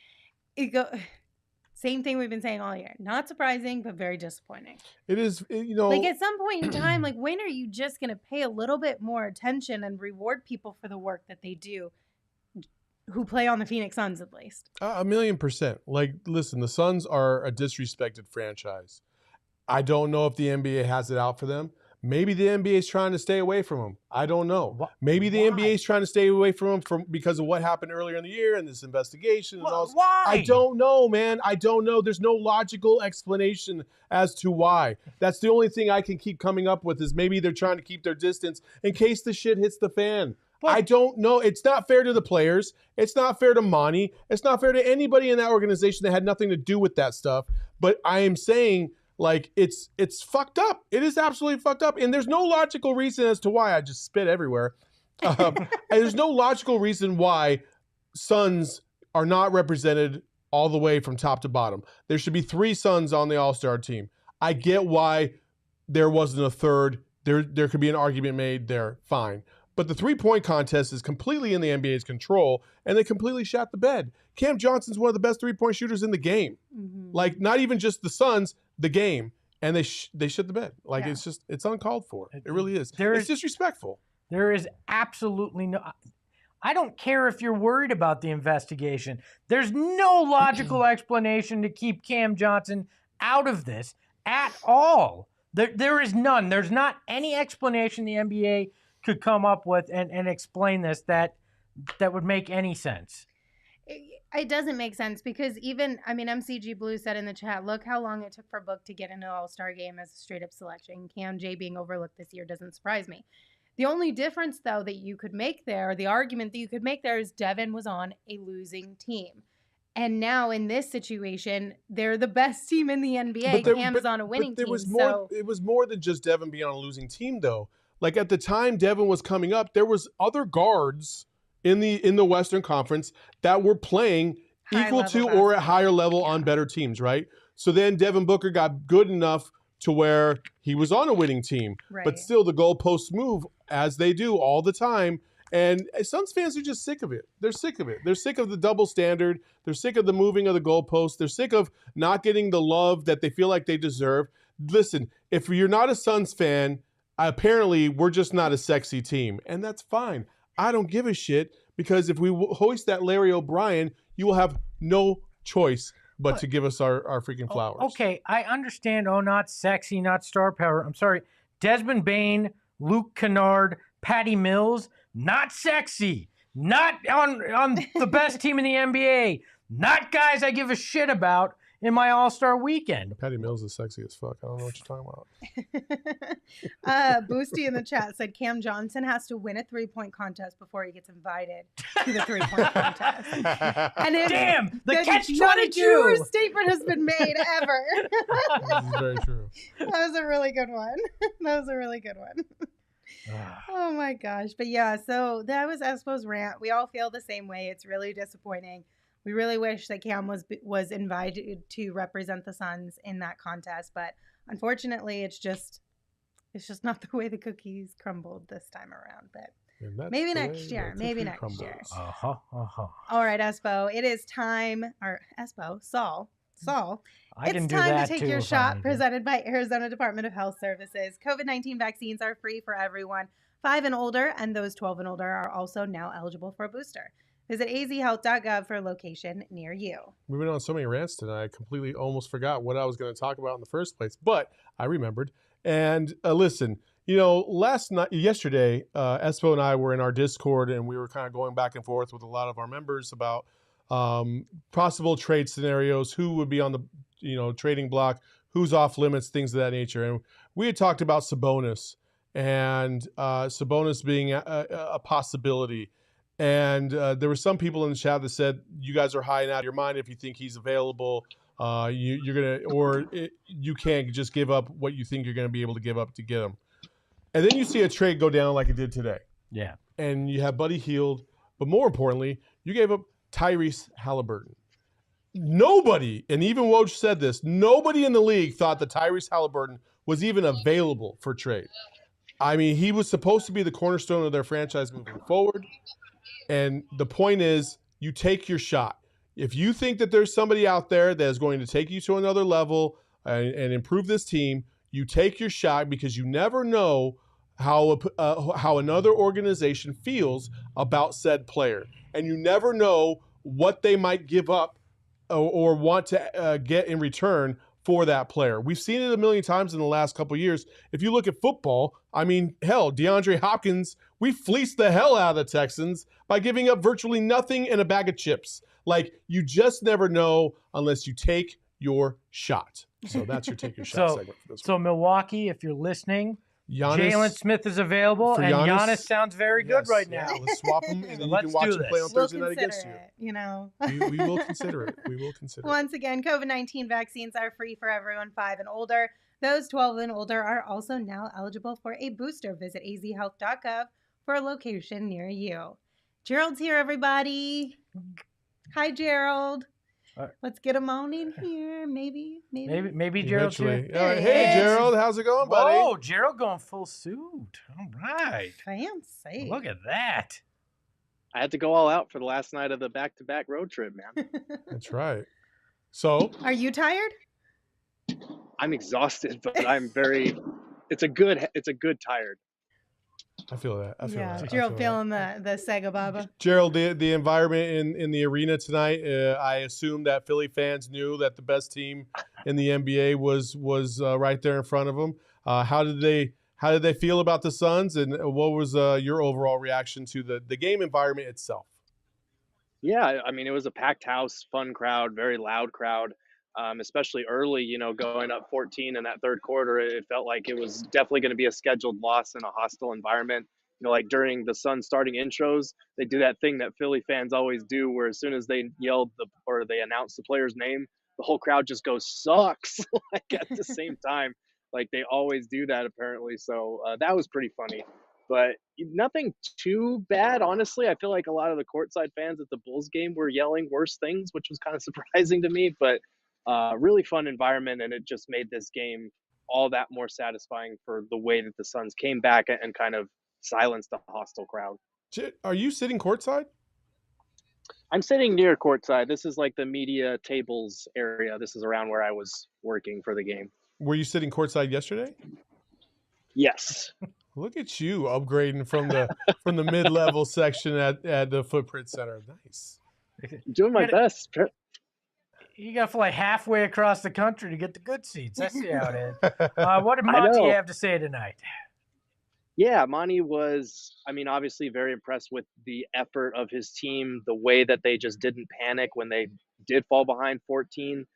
same thing we've been saying all year. Not surprising, but very disappointing. It is, Like, at some point in time, like, when are you just going to pay a little bit more attention and reward people for the work that they do who play on the Phoenix Suns, at least? 1,000,000%. Like, listen, the Suns are a disrespected franchise. I don't know if the NBA has it out for them. Maybe the NBA is trying to stay away from them. I don't know. Maybe the NBA is trying to stay away from them because of what happened earlier in the year and this investigation. And all. Why? I don't know, man. I don't know. There's no logical explanation as to why. That's the only thing I can keep coming up with is maybe they're trying to keep their distance in case the shit hits the fan. I don't know. It's not fair to the players. It's not fair to Monty. It's not fair to anybody in that organization that had nothing to do with that stuff. But I am saying, like, it's fucked up. It is absolutely fucked up. And there's no logical reason as to why. I just spit everywhere. There's no logical reason why Suns are not represented all the way from top to bottom. There should be 3 Suns on the All-Star team. I get why there wasn't a third. There could be an argument made there. Fine. But the 3-point contest is completely in the NBA's control, and they completely shot the bed. Cam Johnson's one of the best 3-point shooters in the game. Mm-hmm. Like, not even just the Suns, the game. And they shit the bed. Like, it's uncalled for. It really is. It's disrespectful. There is absolutely no... I don't care if you're worried about the investigation. There's no logical explanation to keep Cam Johnson out of this at all. There is none. There's not any explanation the NBA could come up with and explain this that would make any sense. It doesn't make sense because even, I mean, MCG Blue said in the chat, look how long it took for Book to get into the All-Star game as a straight-up selection. Cam J being overlooked this year doesn't surprise me. The only difference, though, that you could make there, the argument that you could make there is Devin was on a losing team. And now in this situation, they're the best team in the NBA. Cam's on a winning team. It was more than just Devin being on a losing team, though. Like, at the time Devin was coming up, there was other guards in the Western Conference that were playing equal to or at higher level on better teams, right? So then Devin Booker got good enough to where he was on a winning team. Right. But still the goalposts move as they do all the time. And Suns fans are just sick of it. They're sick of it. They're sick of the double standard. They're sick of the moving of the goalposts. They're sick of not getting the love that they feel like they deserve. Listen, if you're not a Suns fan, apparently we're just not a sexy team. And that's fine. I don't give a shit because if we hoist that Larry O'Brien, you will have no choice but to give us our freaking flowers. Okay, I understand. Oh, not sexy, not star power. I'm sorry. Desmond Bane, Luke Kennard, Patty Mills, not sexy. Not on the best team in the NBA. Not guys I give a shit about in my All-Star weekend. Patty Mills is sexy as fuck. I don't know what you're talking about. Boosty in the chat said Cam Johnson has to win a 3-point contest before he gets invited to the 3-point contest. And damn, the catch-22. Not a truer statement has been made ever. This is very true. That was a really good one. Oh my gosh. But yeah, so that was Espo's rant. We all feel the same way. It's really disappointing. We really wish that Cam was invited to represent the Suns in that contest, but unfortunately, it's just not the way the cookies crumbled this time around. But maybe next year. Maybe next year. All right, Espo. It is time. Or Espo, Saul. It's time to take your shot, presented by Arizona Department of Health Services. COVID-19 vaccines are free for everyone 5 and older, and those 12 and older are also now eligible for a booster. Visit azhealth.gov for a location near you. We went on so many rants tonight, I completely almost forgot what I was going to talk about in the first place, but I remembered. And listen, yesterday, Espo and I were in our Discord, and we were kind of going back and forth with a lot of our members about possible trade scenarios, who would be on the trading block, who's off limits, things of that nature. And we had talked about Sabonis, and Sabonis being a possibility. And there were some people in the chat that said, you guys are high and out of your mind if you think he's available. You can't just give up what you think you're going to be able to give up to get him. And then you see a trade go down like it did today. Yeah. And you have Buddy Hield, but more importantly, you gave up Tyrese Halliburton. Nobody, and even Woj said this, nobody in the league thought that Tyrese Halliburton was even available for trade. I mean, he was supposed to be the cornerstone of their franchise moving forward. And the point is, you take your shot. If you think that there's somebody out there that is going to take you to another level and improve this team, you take your shot, because you never know how another organization feels about said player. And you never know what they might give up or want to get in return for that player. We've seen it a million times in the last couple of years. If you look at football, I mean, hell, DeAndre Hopkins, we fleeced the hell out of the Texans by giving up virtually nothing and a bag of chips. Like, you just never know unless you take your shot. So that's your take your shot segment for this one. So Milwaukee, if you're listening, Jalen Smith is available, and Giannis sounds very good right now. Yeah, let's swap him, and then you can watch him play on Thursday night against you. We will consider it. We will consider it. Once again, COVID-19 vaccines are free for everyone 5 and older. Those 12 and older are also now eligible for a booster. Visit azhealth.gov for a location near you. Gerald's here, everybody. Hi, Gerald. Let's get him on in here. Maybe Gerald's here. Hey, Gerald, how's it going, buddy? Oh, Gerald going full suit. All right. Fancy. Look at that. I had to go all out for the last night of the back-to-back road trip, man. That's right. So, are you tired? I'm exhausted, but I'm very. It's a good tired. I feel that. that. Gerald feeling the Sega Baba. Gerald, the environment in the arena tonight, I assume that Philly fans knew that the best team in the NBA was right there in front of them. How did they feel about the Suns, and what was your overall reaction to the game environment itself? Yeah, I mean, it was a packed house, fun crowd, very loud crowd. Especially early, going up 14 in that third quarter, it felt like it was definitely going to be a scheduled loss in a hostile environment. Like during the Suns starting intros, they do that thing that Philly fans always do, where as soon as they yelled or they announced the player's name, the whole crowd just goes, sucks, like at the same time. Like they always do that, apparently. So that was pretty funny. But nothing too bad, honestly. I feel like a lot of the courtside fans at the Bulls game were yelling worse things, which was kind of surprising to me. But really fun environment, and it just made this game all that more satisfying for the way that the Suns came back and kind of silenced the hostile crowd. Are you sitting courtside? I'm sitting near courtside. This is like the media tables area. This is around where I was working for the game. Were you sitting courtside yesterday? Yes. Look at you upgrading from the mid-level section at the Footprint Center. Nice. Doing my best. You got to fly halfway across the country to get the good seats. I see how it is. What did Monty have to say tonight? Yeah, Monty was, obviously very impressed with the effort of his team, the way that they just didn't panic when they did fall behind 14.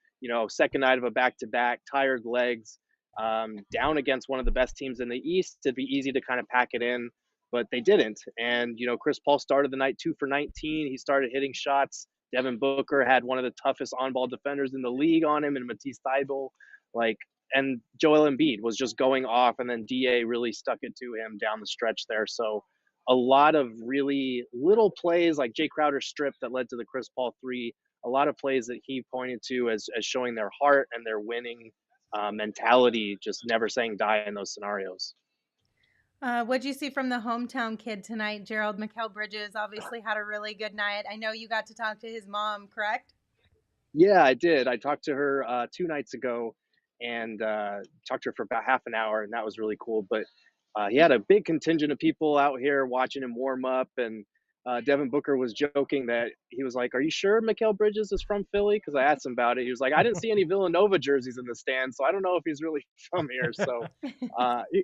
Second night of a back-to-back, tired legs, down against one of the best teams in the East. It'd be easy to kind of pack it in, but they didn't. And, Chris Paul started the night 2 for 19. He started hitting shots. Devin Booker had one of the toughest on-ball defenders in the league on him, and Matisse Thybulle, and Joel Embiid was just going off, and then DA really stuck it to him down the stretch there. So a lot of really little plays, like Jay Crowder's strip that led to the Chris Paul 3, a lot of plays that he pointed to as showing their heart and their winning mentality, just never saying die in those scenarios. What'd you see from the hometown kid tonight, Gerald? Mikal Bridges obviously had a really good night. I know you got to talk to his mom, correct? Yeah, I did. I talked to her 2 nights ago and talked to her for about half an hour, and that was really cool. But he had a big contingent of people out here watching him warm up, and Devin Booker was joking that he was like, "Are you sure Mikal Bridges is from Philly?" Because I asked him about it. He was like, "I didn't see any Villanova jerseys in the stands, so I don't know if he's really from here." So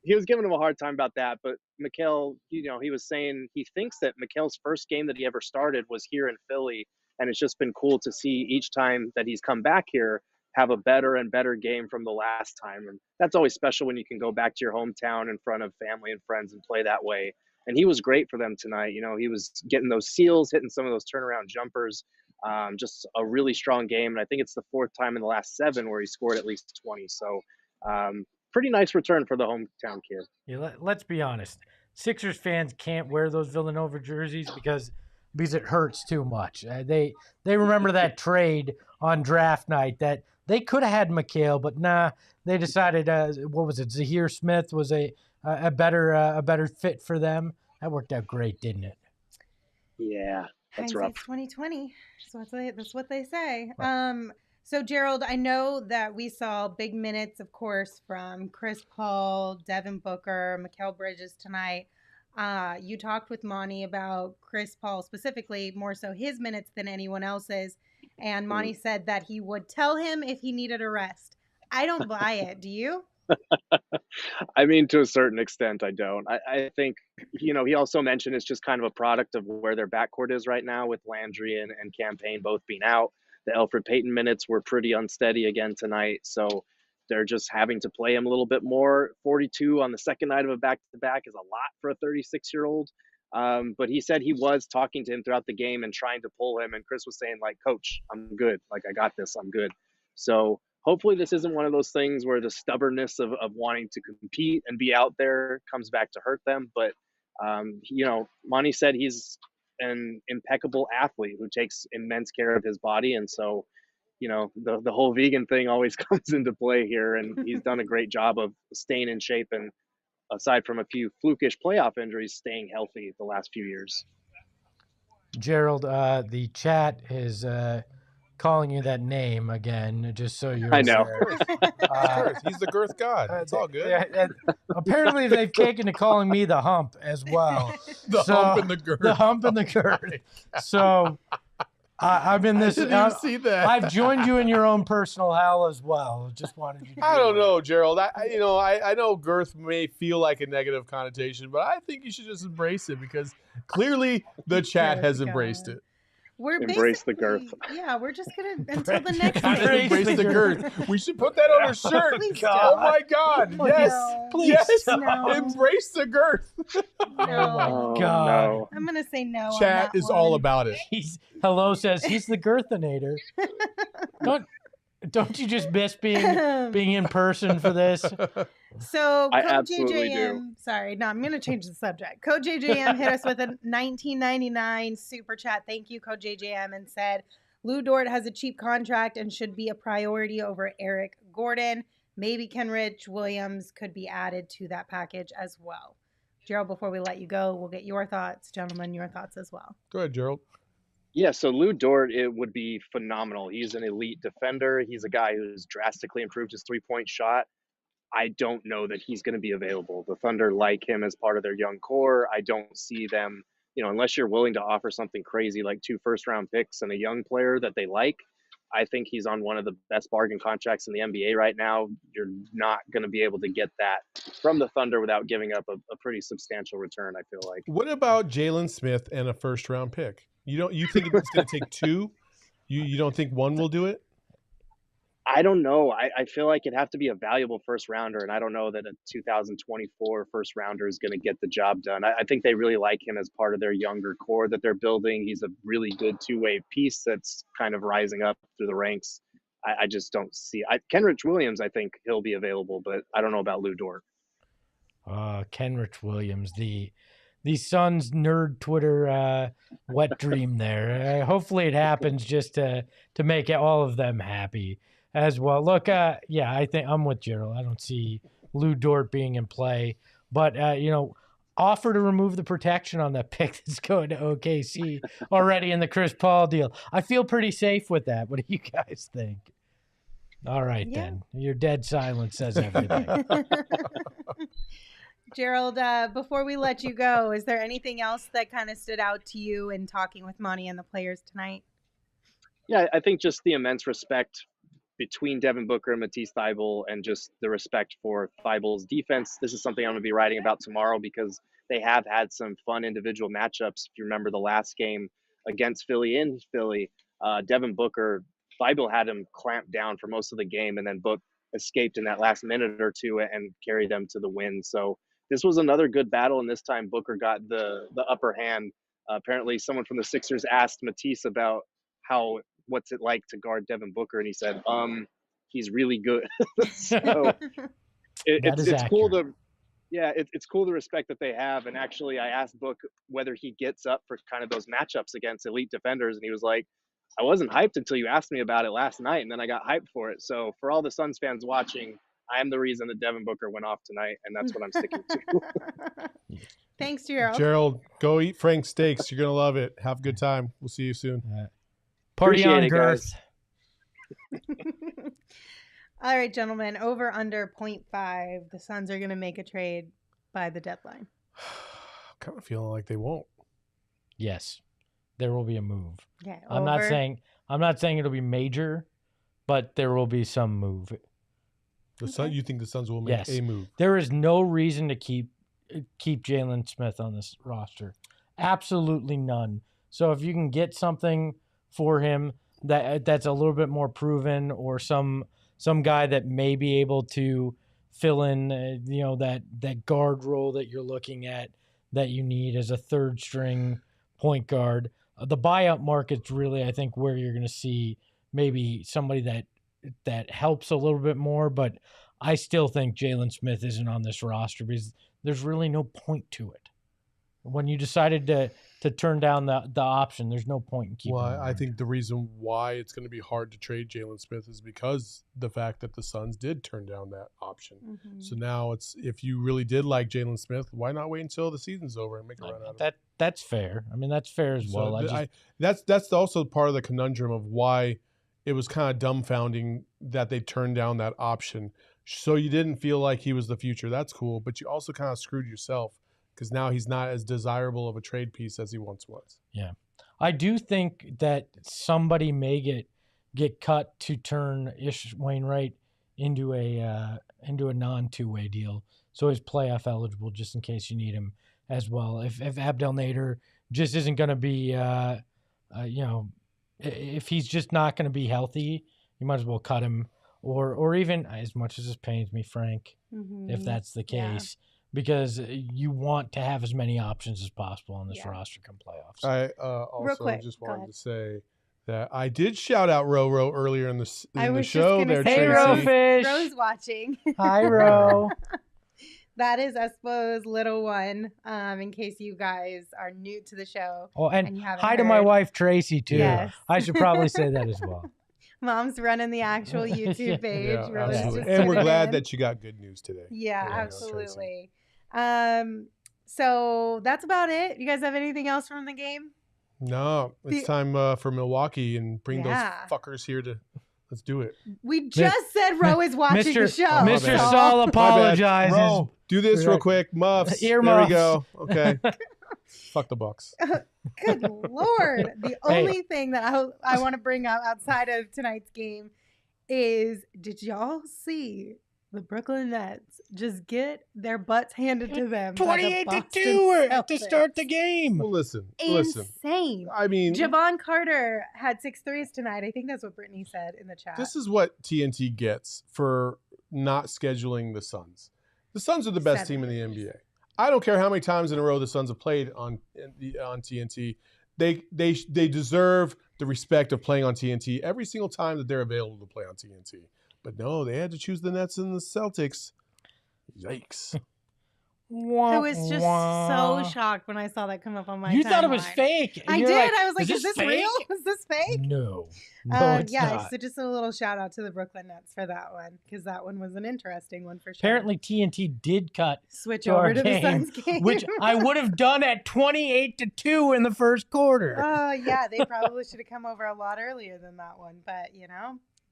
he was giving him a hard time about that. But Mikal, he was saying he thinks that Mikal's first game that he ever started was here in Philly, and it's just been cool to see each time that he's come back here have a better and better game from the last time. And that's always special when you can go back to your hometown in front of family and friends and play that way. And he was great for them tonight. He was getting those seals, hitting some of those turnaround jumpers. Just a really strong game. And I think it's the fourth time in the last 7 where he scored at least 20. So pretty nice return for the hometown kid. Yeah, let's be honest. Sixers fans can't wear those Villanova jerseys because it hurts too much. They remember that trade on draft night that they could have had Mikal, but nah, they decided what was it? Zahir Smith was a better fit for them. That worked out great, didn't it? Yeah, that's rough. 2020. That's what they say. So Gerald, I know that we saw big minutes, of course, from Chris Paul, Devin Booker, Mikal Bridges tonight. You talked with Monty about Chris Paul specifically, more so his minutes than anyone else's. And Monty said that he would tell him if he needed a rest. I don't buy it. Do you? I mean, to a certain extent, I don't. I think, he also mentioned it's just kind of a product of where their backcourt is right now with Landry and Campaign both being out. The Elfrid Payton minutes were pretty unsteady again tonight. So they're just having to play him a little bit more. 42 on the second night of a back-to-back is a lot for a 36-year-old. But he said he was talking to him throughout the game and trying to pull him. And Chris was saying, like, "Coach, I'm good. Like, I got this. I'm good." So hopefully this isn't one of those things where the stubbornness of wanting to compete and be out there comes back to hurt them. But, Monty said he's an impeccable athlete who takes immense care of his body. And so, the whole vegan thing always comes into play here. And he's done a great job of staying in shape and, aside from a few flukish playoff injuries, staying healthy the last few years. Gerald, the chat is calling you that name again, just so you're I know. He's the girth god. It's all good. Apparently, they've taken to calling me the hump as well. The hump and the girth. The hump and the girth. So I'm in this. I didn't even see that. I've joined you in your own personal hell as well. Just wanted you to I don't know, Gerald. I know girth may feel like a negative connotation, but I think you should just embrace it because clearly the chat has embraced it. We're Embrace the girth. Yeah, we're just gonna until the next Embrace the girth. We should put that on our shirt. Oh my God! Yes, No. Please yes. No. Embrace the girth. Oh my God! No. I'm gonna say no. on Chat that is all one. about it. Hello says he's the girthinator. Don't you just miss being in person for this? So I Code absolutely do. JJM, sorry, no, I'm going to change the subject. Code JJM hit us with a $19.99 super chat. Thank you, Code JJM, and said, Lou Dort has a cheap contract and should be a priority over Eric Gordon. Maybe Kenrich Williams could be added to that package as well. Gerald, before we let you go, we'll get your thoughts. Gentlemen, your thoughts as well. Go ahead, Gerald. Yeah, so Lou Dort, it would be phenomenal. He's an elite defender. He's a guy who's drastically improved his three-point shot. I don't know that he's going to be available. The Thunder like him as part of their young core. I don't see them, unless you're willing to offer something crazy like 2 first-round picks and a young player that they like. I think he's on one of the best bargain contracts in the NBA right now. You're not going to be able to get that from the Thunder without giving up a pretty substantial return, I feel like. What about Jalen Smith and a first-round pick? You think it's going to take 2? You don't think 1 will do it? I don't know. I feel like it'd have to be a valuable first rounder, and I don't know that a 2024 first rounder is going to get the job done. I think they really like him as part of their younger core that they're building. He's a really good two-way piece that's kind of rising up through the ranks. I just don't see Kenrich Williams. I think he'll be available, but I don't know about Lou Dort. Kenrich Williams, the the Suns nerd Twitter wet dream there. Hopefully it happens just to make all of them happy as well. Look, yeah, I think I'm with Gerald. I don't see Lou Dort being in play, but offer to remove the protection on that pick that's going to OKC already in the Chris Paul deal. I feel pretty safe with that. What do you guys think? All right, then. Your dead silence says everything. Gerald, before we let you go, is there anything else that kind of stood out to you in talking with Monty and the players tonight? Yeah, I think just the immense respect between Devin Booker and Matisse Thybulle, and just the respect for Thybulle's defense. This is something I'm going to be writing about tomorrow, because they have had some fun individual matchups. If you remember the last game against Philly in Philly, Devin Booker, Thybulle had him clamped down for most of the game, and then Book escaped in that last minute or two and carried them to the win. So this was another good battle, and this time Booker got the upper hand. Apparently someone from the Sixers asked Matisse about what's it like to guard Devin Booker, and he said, he's really good. So it's cool it's cool the respect that they have. And actually, I asked Book whether he gets up for kind of those matchups against elite defenders, and he was like, I wasn't hyped until you asked me about it last night, and then I got hyped for it. So for all the Suns fans watching, I am the reason that Devin Booker went off tonight, and that's what I'm sticking to. Thanks, Gerald. Gerald, go eat Frank's steaks. You're going to love it. Have a good time. We'll see you soon. Party on, Girth. All right, gentlemen, over under 0.5. The Suns are going to make a trade by the deadline. Kind of feeling like they won't. Yes, there will be a move. Okay, I'm not saying it'll be major, but there will be some move. You think the Suns will make a move? There is no reason to keep Jalen Smith on this roster. Absolutely none. So if you can get something for him that's a little bit more proven, or some guy that may be able to fill in that guard role that you're looking at, that you need as a third string point guard, the buyout market's really, I think, where you're going to see maybe somebody that helps a little bit more. But I still think Jalen Smith isn't on this roster because there's really no point to it. When you decided to turn down the option, there's no point in keeping him. Well, I think the reason why it's going to be hard to trade Jalen Smith is because the fact that the Suns did turn down that option. Mm-hmm. So now if you really did like Jalen Smith, why not wait until the season's over and make a run out of it? That's fair. I mean, that's fair as well. That's also part of the conundrum of why it was kind of dumbfounding that they turned down that option. So you didn't feel like he was the future. That's cool, but you also kind of screwed yourself, because now he's not as desirable of a trade piece as he once was. Yeah. I do think that somebody may get cut to turn Ish Wainwright into a non-two-way deal, so he's playoff eligible just in case you need him as well. If Abdel Nader just isn't going to be, if he's just not going to be healthy, you might as well cut him, or even, as much as this pains me, Frank, if that's the case. Yeah. Because you want to have as many options as possible on this roster come playoffs. I also just wanted to say that I did shout out Ro earlier in the show. There, hey, Rofish. Ro's watching. Hi, Ro. That is Espo's little one, in case you guys are new to the show. Oh, and you haven't hi heard. To my wife, Tracy, too. Yes. I should probably say that as well. Mom's running the actual YouTube page. Yeah, absolutely. And we're glad that you got good news today. Yeah, absolutely. So that's about it. You guys have anything else from the game? No, it's time for Milwaukee, and bring those fuckers here to let's do it. We just said Ro is watching the show. Mr. Saul apologizes. Ro, do this real quick. Muffs. Earmuffs. There we go. Okay. Fuck the Bucks. Good Lord. The only thing that I want to bring up outside of tonight's game is, did y'all see the Brooklyn Nets just get their butts handed to them 28-2 to start the game? Well, listen. Insane. I mean, Javon Carter had 6 threes tonight. I think that's what Brittany said in the chat. This is what TNT gets for not scheduling the Suns. The Suns are the best team in the NBA. I don't care how many times in a row the Suns have played on TNT. They deserve the respect of playing on TNT every single time that they're available to play on TNT. But no, they had to choose the Nets and the Celtics. Yikes. I was just so shocked when I saw that come up on my You timeline. thought it was fake. I You're did. like, I was like, is this fake? real? Is this fake? No. No, it's yeah, not. so just a little shout out to the Brooklyn Nets for that one, because that one was an interesting one for sure. Apparently TNT did cut switch to over our to the game, Suns game. which I would have done at 28-2 in the first quarter. Oh, yeah, they probably should have come over a lot earlier than that one, but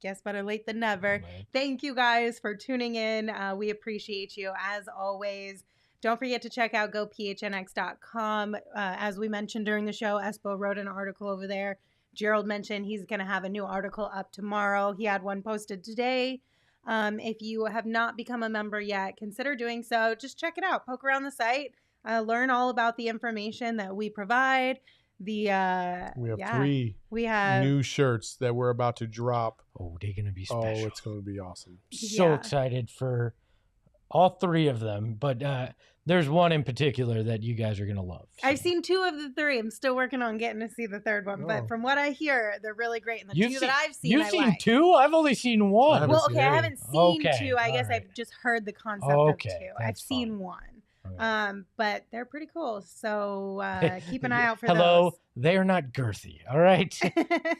guess better late than never. Right. Thank you guys for tuning in. We appreciate you as always. Don't forget to check out gophnx.com. As we mentioned during the show, Espo wrote an article over there. Gerald mentioned he's going to have a new article up tomorrow. He had one posted today. If you have not become a member yet, consider doing so. Just check it out. Poke around the site. Learn all about the information that we provide. We have 3 new shirts that we're about to drop. Oh, they're going to be special. Oh, it's going to be awesome. So excited for all 3 of them, but there's one in particular that you guys are going to love. So. I've seen 2 of the 3. I'm still working on getting to see the 3rd one, but from what I hear, they're really great. And the 2 that I've seen, You've seen 2? I've only seen 1. I haven't seen 2. I guess I've just heard the concept of 2. I've seen 1. Okay. But they're pretty cool. So keep an eye out for those. Hello, they're not girthy, all right?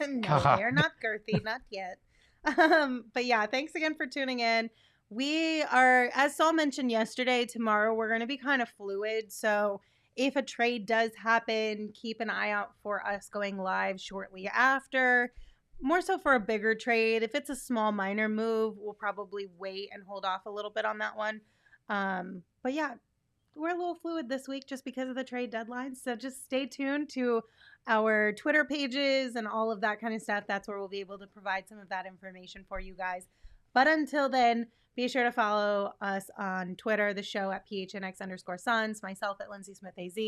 No, they're not girthy, not yet. But yeah, thanks again for tuning in. We are, as Saul mentioned yesterday, tomorrow we're going to be kind of fluid. So if a trade does happen, keep an eye out for us going live shortly after. More so for a bigger trade. If it's a small minor move, we'll probably wait and hold off a little bit on that one. But yeah, we're a little fluid this week just because of the trade deadline. So just stay tuned to our Twitter pages and all of that kind of stuff. That's where we'll be able to provide some of that information for you guys. But until then, be sure to follow us on Twitter, the show at PHNX_Suns, myself at Lindsey Smith AZ,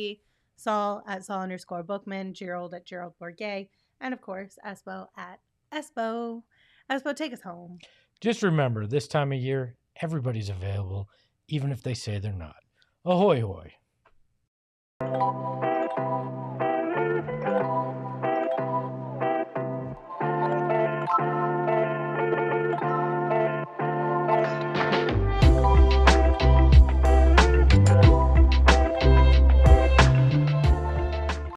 Saul at Saul_Bookman, Gerald at Gerald Bourget, and of course, Espo at Espo. Espo, take us home. Just remember, this time of year, everybody's available, even if they say they're not. Ahoy, hoy.